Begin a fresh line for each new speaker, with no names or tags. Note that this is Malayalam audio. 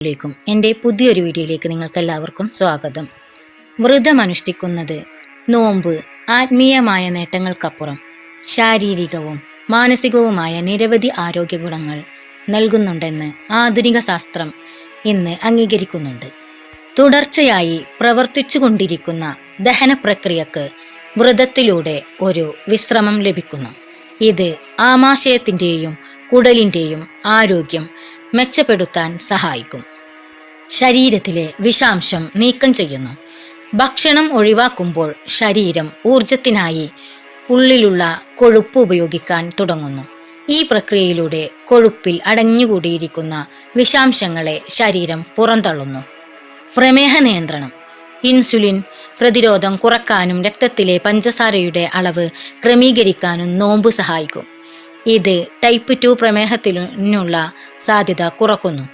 ലേക്കും എൻ്റെ പുതിയൊരു വീഡിയോയിലേക്ക് നിങ്ങൾക്ക് എല്ലാവർക്കും സ്വാഗതം. വ്രതം അനുഷ്ഠിക്കുന്നത് നോമ്പ് ആത്മീയമായ നേട്ടങ്ങൾക്കപ്പുറം ശാരീരികവും മാനസികവുമായ നിരവധി ആരോഗ്യ ഗുണങ്ങൾ നൽകുന്നുണ്ടെന്ന് ആധുനിക ശാസ്ത്രം ഇന്ന് അംഗീകരിക്കുന്നുണ്ട്. തുടർച്ചയായി പ്രവർത്തിച്ചുകൊണ്ടിരിക്കുന്ന ദഹന പ്രക്രിയക്ക് വ്രതത്തിലൂടെ ഒരു വിശ്രമം ലഭിക്കുന്നു. ഇത് ആമാശയത്തിൻ്റെയും കുടലിൻ്റെയും ആരോഗ്യം മെച്ചപ്പെടുത്താൻ സഹായിക്കും. ശരീരത്തിലെ വിഷാംശം നീക്കം ചെയ്യുന്നു. ഭക്ഷണം ഒഴിവാക്കുമ്പോൾ ശരീരം ഊർജത്തിനായി ഉള്ളിലുള്ള കൊഴുപ്പ് ഉപയോഗിക്കാൻ തുടങ്ങുന്നു. ഈ പ്രക്രിയയിലൂടെ കൊഴുപ്പിൽ അടഞ്ഞുകൂടിയിരിക്കുന്ന വിഷാംശങ്ങളെ ശരീരം പുറന്തള്ളുന്നു. പ്രമേഹ നിയന്ത്രണം. ഇൻസുലിൻ പ്രതിരോധം കുറക്കാനും രക്തത്തിലെ പഞ്ചസാരയുടെ അളവ് ക്രമീകരിക്കാനും നോമ്പ് സഹായിക്കും. ഇത് ടൈപ്പ് 2 പ്രമേഹത്തിനുള്ള സാധ്യത കുറക്കുന്നു.